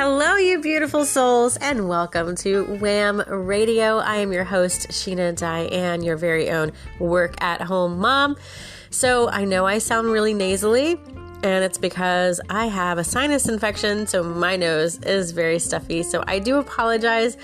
Hello, you beautiful souls, and welcome to Wham Radio. I am your host, Sheena Diane, your very own work-at-home mom. So I know I sound really nasally, and it's because I have a sinus infection, so my nose is very stuffy. So I do apologize.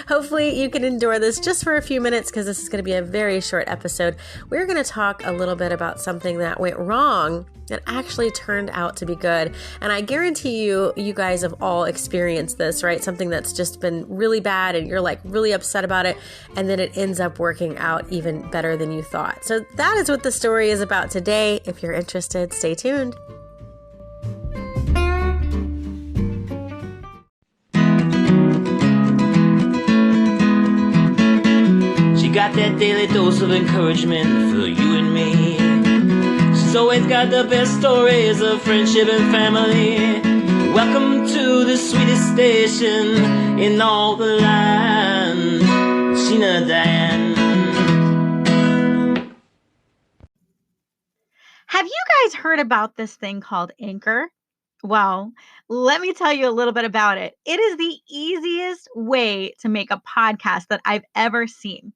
Hopefully you can endure this just for a few minutes because this is going to be a very short episode. We're going to talk a little bit about something that went wrong that actually turned out to be good. And I guarantee you guys have all experienced this, right? Something that's just been really bad and you're like really upset about it. And then it ends up working out even better than you thought. So that is what the story is about today. If you're interested, stay tuned. She got that daily dose of encouragement for you and me. She's always got the best stories of friendship and family. Welcome to the sweetest station in all the land, Sheena Diane. Have you guys heard about this thing called Anchor? Well, let me tell you a little bit about it. It is the easiest way to make a podcast that I've ever seen.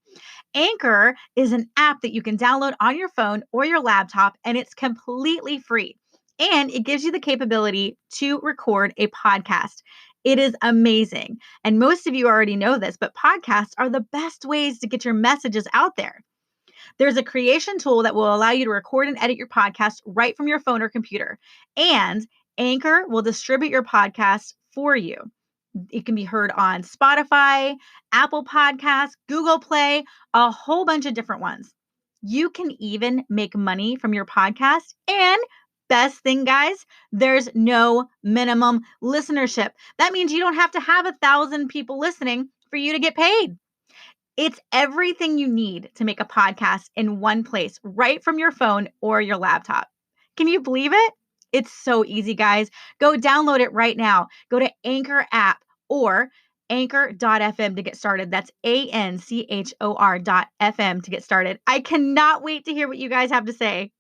Anchor is an app that you can download on your phone or your laptop, and it's completely free. And it gives you the capability to record a podcast. It is amazing. And most of you already know this, but podcasts are the best ways to get your messages out there. There's a creation tool that will allow you to record and edit your podcast right from your phone or computer. And Anchor will distribute your podcast for you. It can be heard on Spotify, Apple Podcasts, Google Play, a whole bunch of different ones. You can even make money from your podcast. And best thing, guys, there's no minimum listenership. That means you don't have to have 1,000 people listening for you to get paid. It's everything you need to make a podcast in one place, right from your phone or your laptop. Can you believe it? It's so easy, guys. Go download it right now. Go to Anchor app or anchor.fm to get started. That's ANCHOR.FM to get started. I cannot wait to hear what you guys have to say.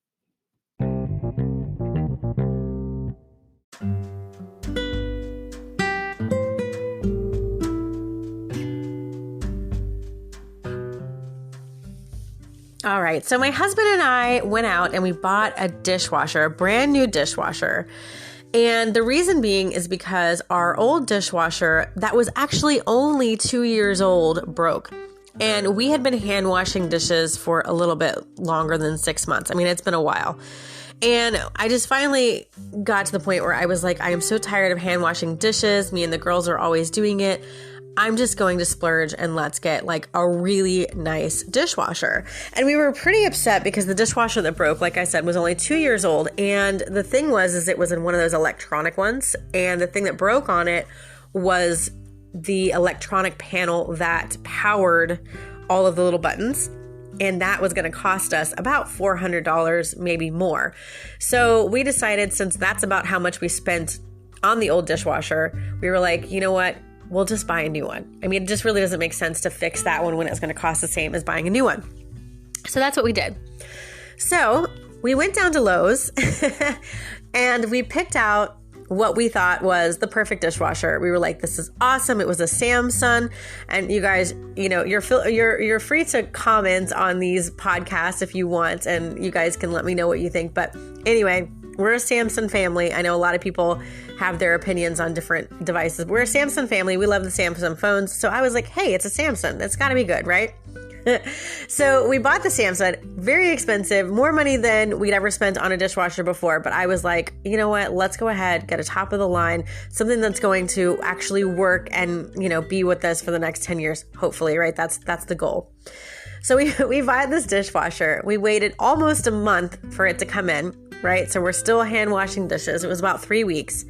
All right. So my husband and I went out and we bought a dishwasher, a brand new dishwasher. And the reason being is because our old dishwasher that was actually only 2 years old broke. And we had been hand washing dishes for a little bit longer than 6 months. I mean, it's been a while. And I just finally got to the point where I was like, I am so tired of hand washing dishes. Me and the girls are always doing it. I'm just going to splurge and let's get like a really nice dishwasher. And we were pretty upset because the dishwasher that broke, like I said, was only 2 years old. And the thing was, it was in one of those electronic ones. And the thing that broke on it was the electronic panel that powered all of the little buttons. And that was going to cost us about $400, maybe more. So we decided, since that's about how much we spent on the old dishwasher, we were like, you know what? We'll just buy a new one. I mean, it just really doesn't make sense to fix that one when it's going to cost the same as buying a new one. So that's what we did. So we went down to Lowe's and we picked out what we thought was the perfect dishwasher. We were like, this is awesome. It was a Samsung. And you guys, you know, you're free to comment on these podcasts if you want, and you guys can let me know what you think. But anyway, we're a Samsung family. I know a lot of people have their opinions on different devices. We're a Samsung family. We love the Samsung phones. So I was like, hey, it's a Samsung. It's got to be good, right? So we bought the Samsung, very expensive, more money than we'd ever spent on a dishwasher before. But I was like, you know what? Let's go ahead, get a top of the line, something that's going to actually work and, you know, be with us for the next 10 years, hopefully, right? That's the goal. So we bought this dishwasher. We waited almost a month for it to come in, right? So we're still hand washing dishes. It was about 3 weeks.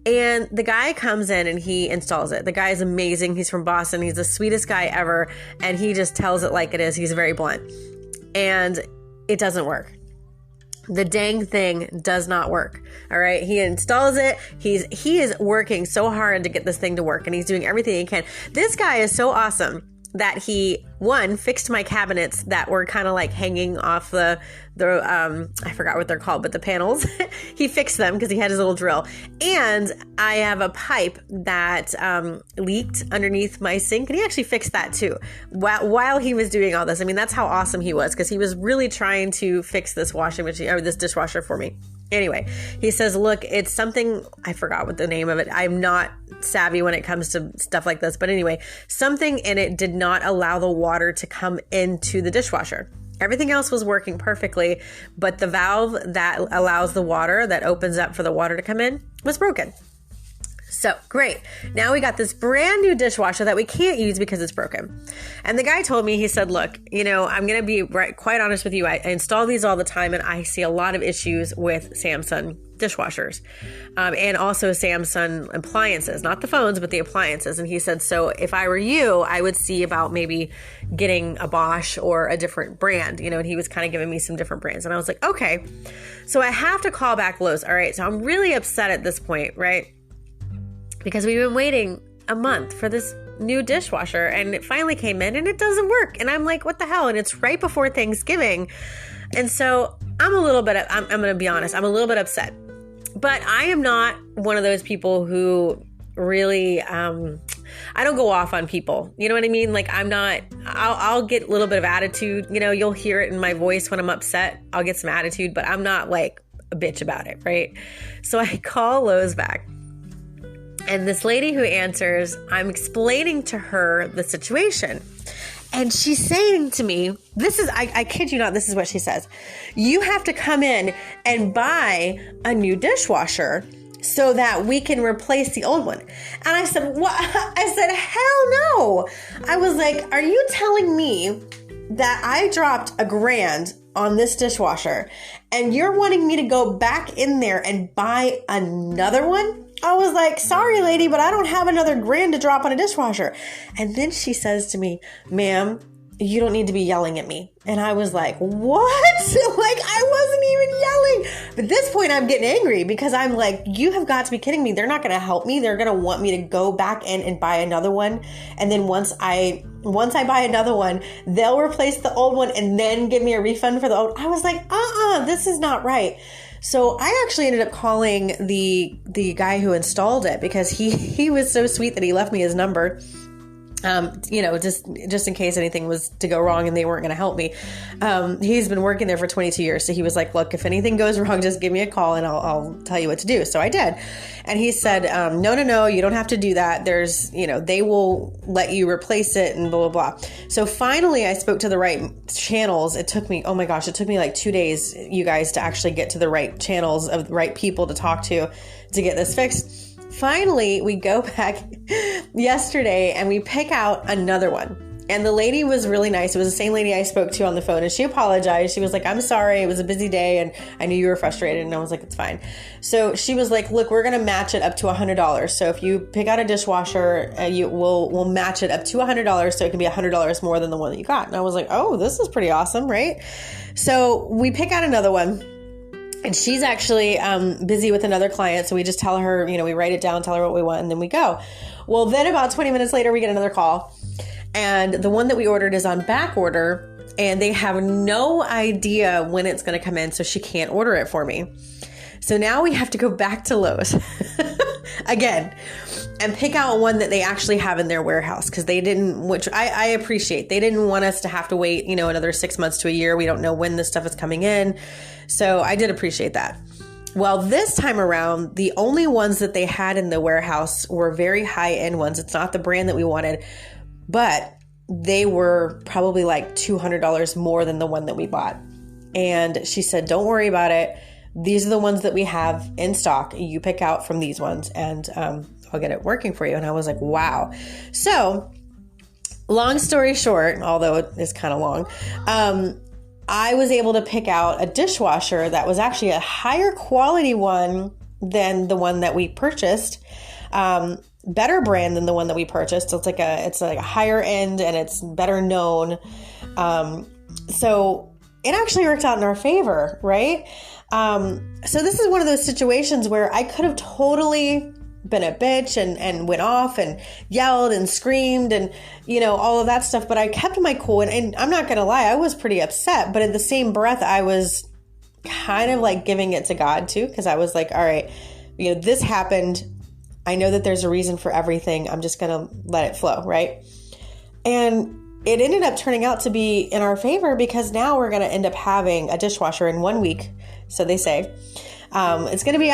And the guy comes in and he installs it. The guy is amazing. He's from Boston. He's the sweetest guy ever. And he just tells it like it is. He's very blunt. And it doesn't work. The dang thing does not work. All right. He installs it. He is working so hard to get this thing to work, and he's doing everything he can. This guy is so awesome. that he, one, fixed my cabinets that were kind of like hanging off the I forgot what they're called, but the panels. He fixed them because he had his little drill. And I have a pipe that leaked underneath my sink, and he actually fixed that too while he was doing all this. I mean, that's how awesome he was, because he was really trying to fix this washing machine or this dishwasher for me. Anyway, he says, look, it's something, I forgot what the name of it. I'm not savvy when it comes to stuff like this. But anyway, something in it did not allow the water to come into the dishwasher. Everything else was working perfectly, but the valve that allows the water, that opens up for the water to come in, was broken. So great. Now we got this brand new dishwasher that we can't use because it's broken. And the guy told me, he said, look, I'm going to be quite honest with you. I install these all the time, and I see a lot of issues with Samsung dishwashers and also Samsung appliances, not the phones, but the appliances. And he said, so if I were you, I would see about maybe getting a Bosch or a different brand, and he was kind of giving me some different brands. And I was like, okay. So I have to call back Lowe's. All right. So I'm really upset at this point, right? Because we've been waiting a month for this new dishwasher, and it finally came in and it doesn't work. And I'm like, what the hell? And it's right before Thanksgiving. And so I'm going to be honest, I'm a little bit upset. But I am not one of those people who really, I don't go off on people. You know what I mean? Like I'll get a little bit of attitude. You'll hear it in my voice when I'm upset. I'll get some attitude, but I'm not like a bitch about it, right? So I call Lowe's back. And this lady who answers, I'm explaining to her the situation. And she's saying to me, I kid you not, this is what she says. You have to come in and buy a new dishwasher so that we can replace the old one. And I said, what? I said, hell no. I was like, are you telling me that I dropped $1,000 on this dishwasher and you're wanting me to go back in there and buy another one? I was like, sorry, lady, but I don't have another $1,000 to drop on a dishwasher. And then she says to me, ma'am, you don't need to be yelling at me. And I was like, what? Like, I wasn't even yelling. But at this point, I'm getting angry because I'm like, you have got to be kidding me. They're not going to help me. They're going to want me to go back in and buy another one. And then once I buy another one, they'll replace the old one and then give me a refund for the old. I was like, this is not right. So I actually ended up calling the guy who installed it because he was so sweet that he left me his number. Just in case anything was to go wrong and they weren't going to help me. He's been working there for 22 years. So he was like, look, if anything goes wrong, just give me a call and I'll tell you what to do. So I did. And he said, no, you don't have to do that. There's, they will let you replace it and blah, blah, blah. So finally I spoke to the right channels. It took me like 2 days, you guys, to actually get to the right channels of the right people to talk to get this fixed. Finally, we go back yesterday and we pick out another one. And the lady was really nice. It was the same lady I spoke to on the phone, and she apologized. She was like, I'm sorry. It was a busy day and I knew you were frustrated. And I was like, it's fine. So she was like, look, we're going to match it up to $100. So if you pick out a dishwasher, we'll match it up to $100. So it can be $100 more than the one that you got. And I was like, oh, this is pretty awesome, right? So we pick out another one. And she's actually busy with another client. So we just tell her, we write it down, tell her what we want, and then we go. Well, then about 20 minutes later, we get another call. And the one that we ordered is on back order. And they have no idea when it's going to come in. So she can't order it for me. So now we have to go back to Lowe's again and pick out one that they actually have in their warehouse. Because they didn't, which I appreciate. They didn't want us to have to wait, another 6 months to a year. We don't know when this stuff is coming in. So I did appreciate that. Well, this time around, the only ones that they had in the warehouse were very high-end ones. It's not the brand that we wanted, but they were probably like $200 more than the one that we bought. And she said, don't worry about it. These are the ones that we have in stock. You pick out from these ones and I'll get it working for you. And I was like, wow. So long story short, although it is kind of long, I was able to pick out a dishwasher that was actually a higher quality one than the one that we purchased. Better brand than the one that we purchased. So it's like a higher end and it's better known. So it actually worked out in our favor, right? So this is one of those situations where I could have totally been a bitch and went off and yelled and screamed and, all of that stuff. But I kept my cool. And I'm not going to lie, I was pretty upset. But in the same breath, I was kind of like giving it to God too. Because I was like, all right, this happened. I know that there's a reason for everything. I'm just going to let it flow. Right. And it ended up turning out to be in our favor because now we're going to end up having a dishwasher in 1 week. So they say, it's going to be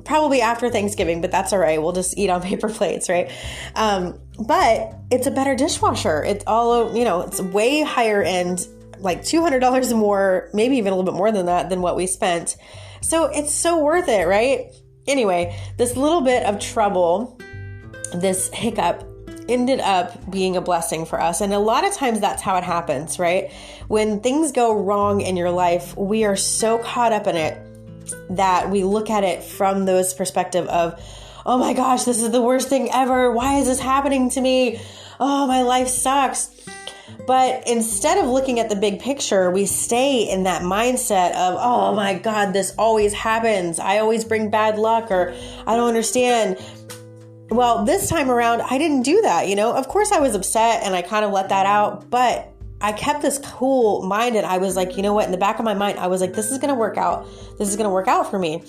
probably after Thanksgiving, but that's all right. We'll just eat on paper plates. Right. But it's a better dishwasher. It's all, it's way higher end, like $200 more, maybe even a little bit more than that, than what we spent. So it's so worth it. Right. Anyway, this little bit of trouble, this hiccup, ended up being a blessing for us. And a lot of times that's how it happens, right? When things go wrong in your life, we are so caught up in it that we look at it from those perspective of, oh my gosh, this is the worst thing ever. Why is this happening to me? Oh, my life sucks. But instead of looking at the big picture, we stay in that mindset of, oh my God, this always happens. I always bring bad luck, or I don't understand. Well, this time around, I didn't do that. Of course I was upset and I kind of let that out, but I kept this cool mind and I was like, you know what? In the back of my mind, I was like, this is going to work out. This is going to work out for me.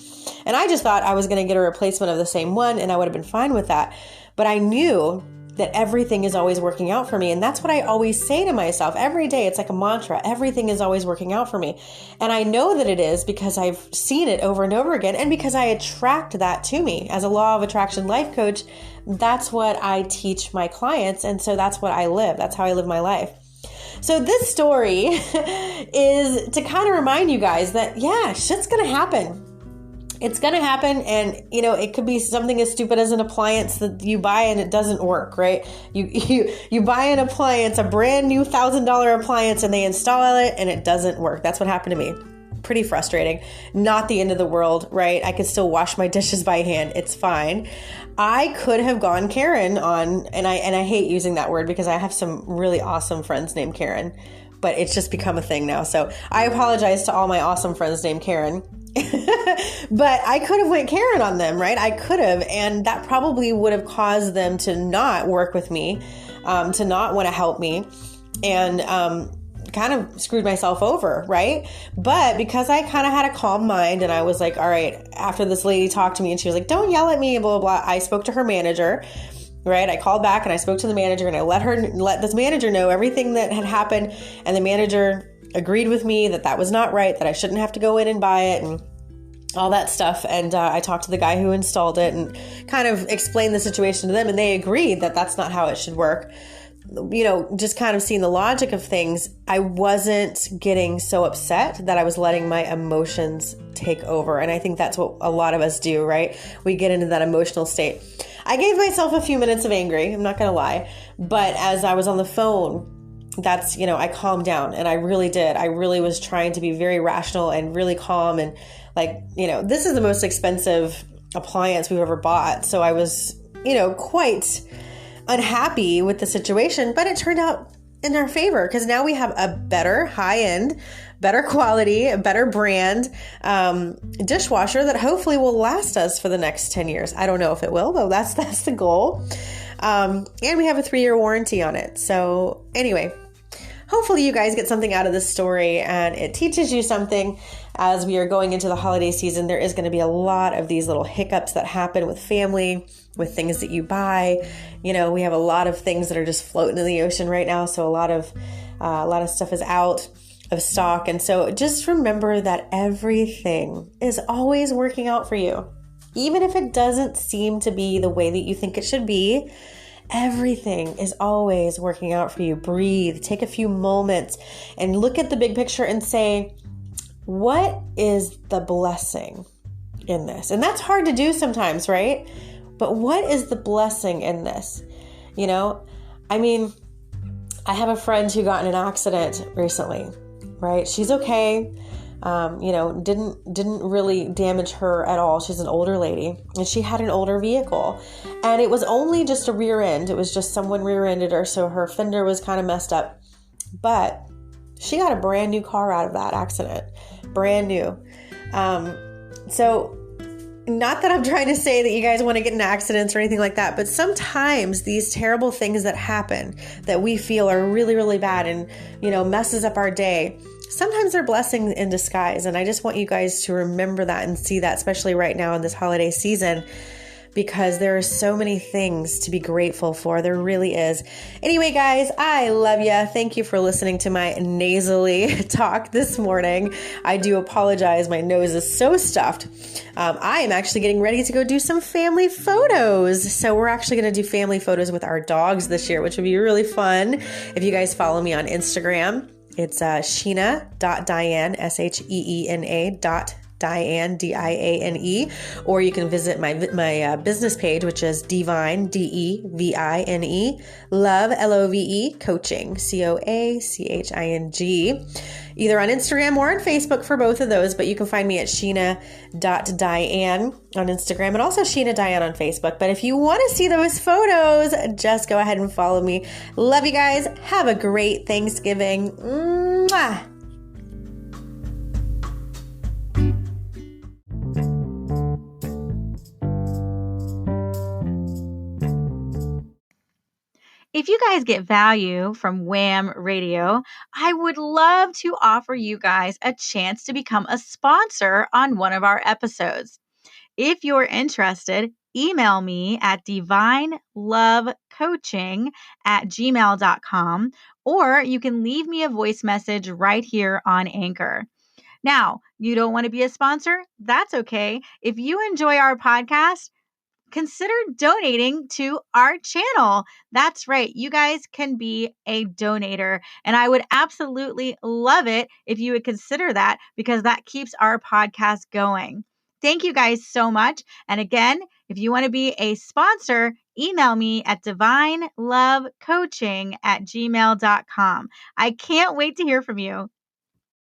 And I just thought I was going to get a replacement of the same one and I would have been fine with that. But I knew that everything is always working out for me. And that's what I always say to myself every day. It's like a mantra. Everything is always working out for me. And I know that it is because I've seen it over and over again. And because I attract that to me as a law of attraction life coach. That's what I teach my clients. And so that's what I live. That's how I live my life. So this story is to kind of remind you guys that, yeah, shit's going to happen. It's going to happen. And, it could be something as stupid as an appliance that you buy and it doesn't work, right? You buy an appliance, a brand new $1,000 appliance, and they install it and it doesn't work. That's what happened to me. Pretty frustrating. Not the end of the world, right? I could still wash my dishes by hand. It's fine. I could have gone Karen on, and I hate using that word because I have some really awesome friends named Karen, but it's just become a thing now. So I apologize to all my awesome friends named Karen. But I could have went Karen on them, right? I could have, and that probably would have caused them to not work with me, to not want to help me, and kind of screwed myself over, right? But because I kind of had a calm mind and I was like, all right, after this lady talked to me and she was like, don't yell at me, blah, blah, blah. I spoke to her manager, right? I called back and I spoke to the manager and I let this manager know everything that had happened. And the manager agreed with me that that was not right, that I shouldn't have to go in and buy it and all that stuff. And I talked to the guy who installed it and kind of explained the situation to them. And they agreed that that's not how it should work. Just kind of seeing the logic of things, I wasn't getting so upset that I was letting my emotions take over. And I think that's what a lot of us do, right? We get into that emotional state. I gave myself a few minutes of angry, I'm not going to lie. But as I was on the phone, that's, I calmed down, and I really did. I really was trying to be very rational and really calm. And this is the most expensive appliance we've ever bought. So I was, quite unhappy with the situation, but it turned out in our favor because now we have a better high-end, better quality, a better brand dishwasher that hopefully will last us for the next 10 years. I don't know if it will, though. That's the goal. And we have a 3-year warranty on it. So anyway, hopefully you guys get something out of this story and it teaches you something. As we are going into the holiday season, there is going to be a lot of these little hiccups that happen with family, with things that you buy. We have a lot of things that are just floating in the ocean right now. So a lot of stuff is out of stock. And so just remember that everything is always working out for you. Even if it doesn't seem to be the way that you think it should be, everything is always working out for you. Breathe, take a few moments and look at the big picture and say, what is the blessing in this? And that's hard to do sometimes, right? But what is the blessing in this? I have a friend who got in an accident recently, right? She's okay. Didn't really damage her at all. She's an older lady and she had an older vehicle and it was only just a rear end. It was just someone rear-ended her. So her fender was kind of messed up, but she got a brand new car out of that accident. Brand new. So not that I'm trying to say that you guys want to get in accidents or anything like that, but sometimes these terrible things that happen that we feel are really, really bad and, messes up our day, sometimes they're blessings in disguise. And I just want you guys to remember that and see that, especially right now in this holiday season, because there are so many things to be grateful for. There really is. Anyway, guys, I love you. Thank you for listening to my nasally talk this morning. I do apologize. My nose is so stuffed. I am actually getting ready to go do some family photos. So we're actually going to do family photos with our dogs this year, which would be really fun. If you guys follow me on Instagram, it's sheena.diane, SHEENA. Diane, Diane, or you can visit my business page, which is Divine, Devine, Love, Love, Coaching, Coaching, either on Instagram or on Facebook for both of those, but you can find me at sheena.diane on Instagram and also Sheena Diane on Facebook. But if you want to see those photos, just go ahead and follow me. Love you guys. Have a great Thanksgiving. Mwah! If you guys get value from Wham Radio, I would love to offer you guys a chance to become a sponsor on one of our episodes. If you're interested, email me at divinelovecoaching@gmail.com, or you can leave me a voice message right here on Anchor. Now, you don't want to be a sponsor? That's okay. If you enjoy our podcast, consider donating to our channel. That's right. You guys can be a donator. And I would absolutely love it if you would consider that, because that keeps our podcast going. Thank you guys so much. And again, if you want to be a sponsor, email me at divinelovecoaching@gmail.com. I can't wait to hear from you.